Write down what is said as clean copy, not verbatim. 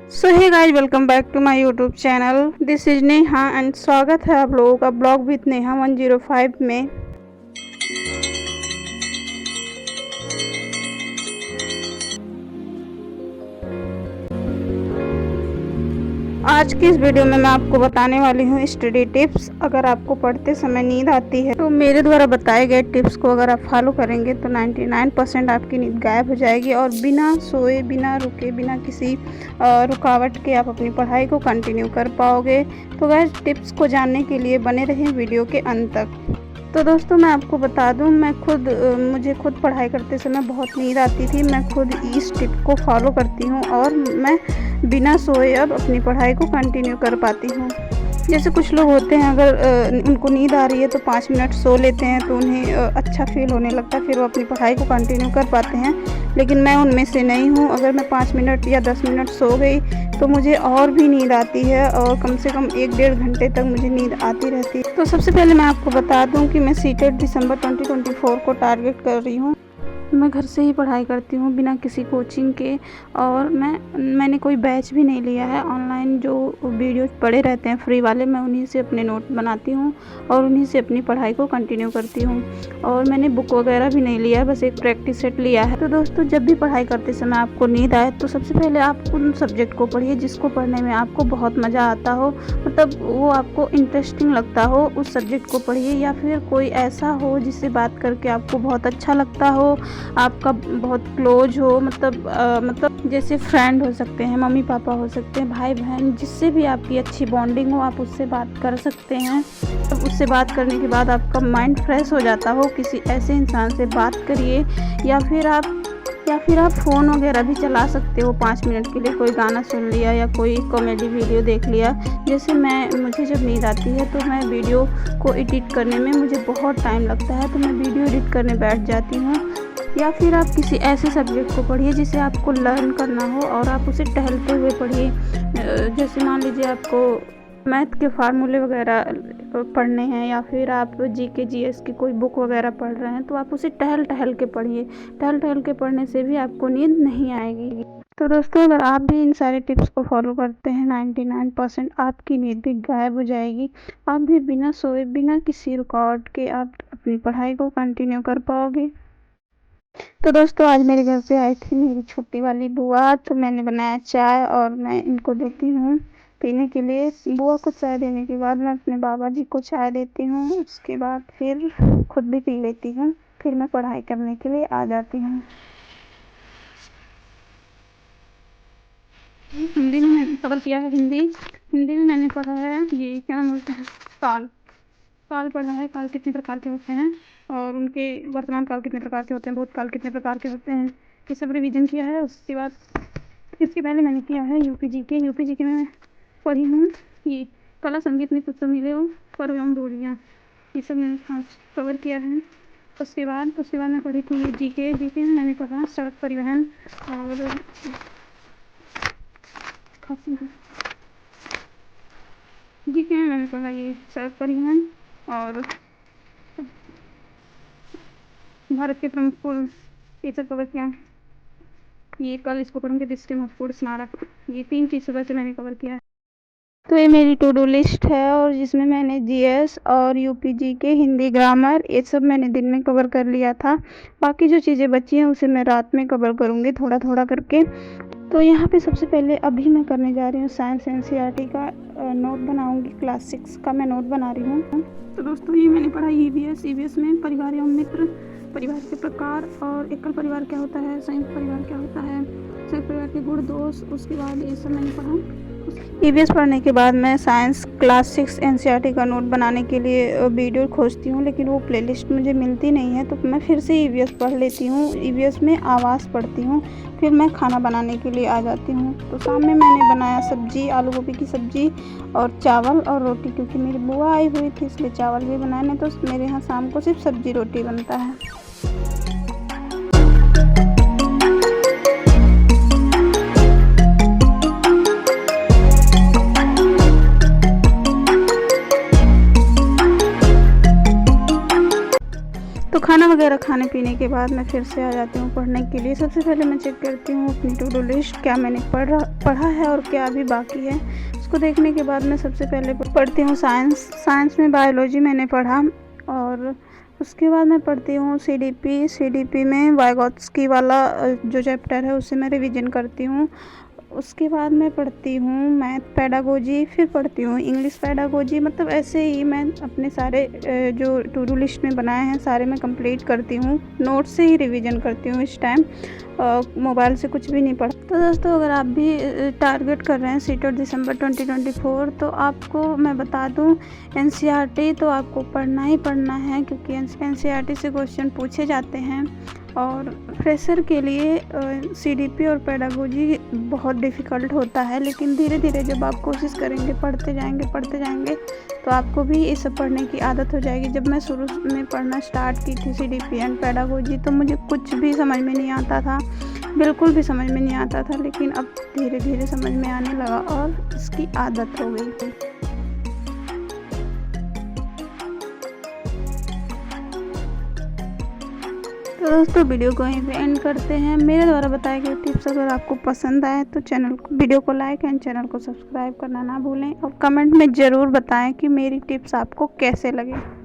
So hey guys, welcome back to my YouTube channel. This is Neha and स्वागत है आप लोगों का ब्लॉग विथ नेहा 105 में। आज की इस वीडियो में मैं आपको बताने वाली हूँ स्टडी टिप्स। अगर आपको पढ़ते समय नींद आती है तो मेरे द्वारा बताए गए टिप्स को अगर आप फॉलो करेंगे तो 99% आपकी नींद गायब हो जाएगी और बिना सोए, बिना रुके, बिना किसी रुकावट के आप अपनी पढ़ाई को कंटिन्यू कर पाओगे। तो गाइस, टिप्स को जानने के लिए बने रहें वीडियो के अंत तक। तो दोस्तों, मैं आपको बता दूं, मुझे खुद पढ़ाई करते समय बहुत नींद आती थी। मैं खुद इस टिप को फॉलो करती हूं और मैं बिना सोए अब अपनी पढ़ाई को कंटिन्यू कर पाती हूं। जैसे कुछ लोग होते हैं, अगर उनको नींद आ रही है तो 5 मिनट सो लेते हैं तो उन्हें अच्छा फील होने लगता है, फिर वो अपनी पढ़ाई को कंटिन्यू कर पाते हैं। लेकिन मैं उनमें से नहीं हूँ। अगर मैं 5 मिनट या 10 मिनट सो गई तो मुझे और भी नींद आती है और कम से कम 1-1.5 घंटे तक मुझे नींद आती रहती है। तो सबसे पहले मैं आपको बता दूं कि मैं सीटेट दिसंबर 2024 को टारगेट कर रही हूँ। मैं घर से ही पढ़ाई करती हूँ बिना किसी कोचिंग के, और मैंने कोई बैच भी नहीं लिया है। ऑनलाइन जो वीडियोज पड़े रहते हैं फ्री वाले, मैं उन्हीं से अपने नोट बनाती हूँ और उन्हीं से अपनी पढ़ाई को कंटिन्यू करती हूँ। और मैंने बुक वगैरह भी नहीं लिया है, बस एक प्रैक्टिस सेट लिया है। तो दोस्तों, जब भी पढ़ाई करते समय आपको नींद आए तो सबसे पहले आप उन सब्जेक्ट को पढ़िए जिसको पढ़ने में आपको बहुत मज़ा आता हो, मतलब वो आपको इंटरेस्टिंग लगता हो, उस सब्जेक्ट को पढ़िए। या फिर कोई ऐसा हो जिससे बात करके आपको बहुत अच्छा लगता हो, आपका बहुत क्लोज हो, मतलब जैसे फ्रेंड हो सकते हैं, मम्मी पापा हो सकते हैं, भाई बहन, जिससे भी आपकी अच्छी बॉन्डिंग हो, आप उससे बात कर सकते हैं। तब उससे बात करने के बाद आपका माइंड फ्रेश हो जाता हो, किसी ऐसे इंसान से बात करिए। या फिर आप फ़ोन वगैरह भी चला सकते हो 5 मिनट के लिए, कोई गाना सुन लिया या कोई कॉमेडी वीडियो देख लिया। जैसे मुझे जब नींद आती है तो मैं वीडियो को एडिट करने में मुझे बहुत टाइम लगता है, तो मैं वीडियो एडिट करने बैठ जाती हूँ। या फिर आप किसी ऐसे सब्जेक्ट को पढ़िए जिसे आपको लर्न करना हो और आप उसे टहलते हुए पढ़िए। जैसे मान लीजिए आपको मैथ के फार्मूले वगैरह पढ़ने हैं, या फिर आप जीके जीएस की कोई बुक वगैरह पढ़ रहे हैं, तो आप उसे टहल के पढ़िए। टहल के पढ़ने से भी आपको नींद नहीं आएगी। तो दोस्तों, अगर आप भी इन सारे टिप्स को फॉलो करते हैं, 99% आपकी नींद भी गायब हो जाएगी। आप भी बिना सोए, बिना किसी रुकावट के आप अपनी पढ़ाई को कंटिन्यू कर पाओगे। तो दोस्तों, आज मेरे घर से आई थी मेरी छोटी वाली बुआ, तो मैंने बनाया चाय और मैं इनको देती हूँ पीने के लिए। बुआ को चाय देने के बाद मैं अपने बाबा जी को चाय देती हूँ, उसके बाद फिर खुद भी पी लेती हूँ, फिर मैं पढ़ाई करने के लिए आ जाती हूँ। हिंदी में मैंने कवर किया है। हिंदी में मैंने पढ़ा है, ये क्या बोलते हैं, काल काल पढ़ा है। काल कितने प्रकार के होते हैं और उनके वर्तमान काल कितने प्रकार के होते हैं, भूतकाल कितने प्रकार के होते हैं, ये सब रिवीजन किया है। उसके बाद इसके पहले मैंने किया है यूपी जी के में पढ़ी हूँ। ये कला संगीत में पुस्तक मिले हो, पर्व एवं रूढ़ियाँ, ये सब मैंने कवर किया है। उसके बाद मैं पढ़ी थी जीके में मैंने पढ़ा सड़क परिवहन और जीके में मैंने पढ़ा ये सड़क परिवहन और भारत के प्रमुख पुल, ये सब कवर किया। ये कल इसको पढ़ूंगी, दृष्टि महत्वपूर्ण स्मारक, ये 3 चीज़ सुबह से मैंने कवर किया है। तो ये मेरी टू डू लिस्ट है और जिसमें मैंने जीएस और यूपीजी के हिंदी ग्रामर, ये सब मैंने दिन में कवर कर लिया था। बाकी जो चीज़ें बची हैं उसे मैं रात में कवर करूँगी थोड़ा थोड़ा करके। तो यहाँ पे सबसे पहले अभी मैं करने जा रही हूँ साइंस एनसीईआरटी का नोट बनाऊँगी। क्लास 6 का मैं नोट बना रही हूँ। तो दोस्तों, ये मैंने पढ़ा ईवीएस में परिवार एवं मित्र, परिवार के प्रकार और एकल परिवार क्या होता है, संयुक्त परिवार क्या होता है, संयुक्त परिवार के गुण दोष, उसके बाद ये सब मैंने पढ़ा। ईवीएस पढ़ने के बाद मैं साइंस क्लास 6 एनसीईआरटी का नोट बनाने के लिए वीडियो खोजती हूँ, लेकिन वो प्लेलिस्ट मुझे मिलती नहीं है, तो मैं फिर से ईवीएस पढ़ लेती हूँ। ईवीएस में आवाज़ पढ़ती हूँ, फिर मैं खाना बनाने के लिए आ जाती हूँ। तो शाम में मैंने बनाया सब्जी, आलू गोभी की सब्जी और चावल और रोटी, क्योंकि मेरी बुआ आई हुई थी इसलिए चावल भी बनाए, नहीं तो मेरे यहाँ शाम को सिर्फ सब्जी रोटी बनता है। तो खाना वगैरह खाने पीने के बाद मैं फिर से आ जाती हूँ पढ़ने के लिए। सबसे पहले मैं चेक करती हूँ अपनी टू डू लिस्ट, क्या मैंने पढ़ा है और क्या अभी बाकी है। उसको देखने के बाद मैं सबसे पहले पढ़ती हूँ साइंस में बायोलॉजी मैंने पढ़ा, और उसके बाद मैं पढ़ती हूँ सीडीपी में वाइगोत्स्की वाला जो चैप्टर है उसे मैं रिवीजन करती हूँ। उसके बाद मैं पढ़ती हूँ मैथ पेडागोजी, फिर पढ़ती हूँ इंग्लिश पेडागोजी। मतलब ऐसे ही मैं अपने सारे जो टू डू लिस्ट में बनाए हैं सारे मैं कंप्लीट करती हूँ। नोट से ही रिवीजन करती हूँ इस टाइम, मोबाइल से कुछ भी नहीं पढ़ा। तो दोस्तों, अगर आप भी टारगेट कर रहे हैं सीटेट दिसंबर 2024, तो आपको मैं बता दूँ एनसीईआरटी तो आपको पढ़ना ही पढ़ना है, क्योंकि एनसीईआरटी से क्वेश्चन पूछे जाते हैं। और फ्रेशर के लिए सीडीपी और पेडागोजी बहुत डिफ़िकल्ट होता है, लेकिन धीरे धीरे जब आप कोशिश करेंगे, पढ़ते जाएंगे तो आपको भी ये सब पढ़ने की आदत हो जाएगी। जब मैं शुरू में पढ़ना स्टार्ट की थी सीडीपी एंड पेडागोजी, तो मुझे कुछ भी समझ में नहीं आता था, बिल्कुल भी समझ में नहीं आता था, लेकिन अब धीरे धीरे समझ में आने लगा और इसकी आदत हो गई थी। तो दोस्तों, वीडियो को यहीं पे एंड करते हैं। मेरे द्वारा बताए गए टिप्स अगर आपको पसंद आए तो वीडियो को लाइक एंड चैनल को सब्सक्राइब करना ना भूलें, और कमेंट में ज़रूर बताएं कि मेरी टिप्स आपको कैसे लगे।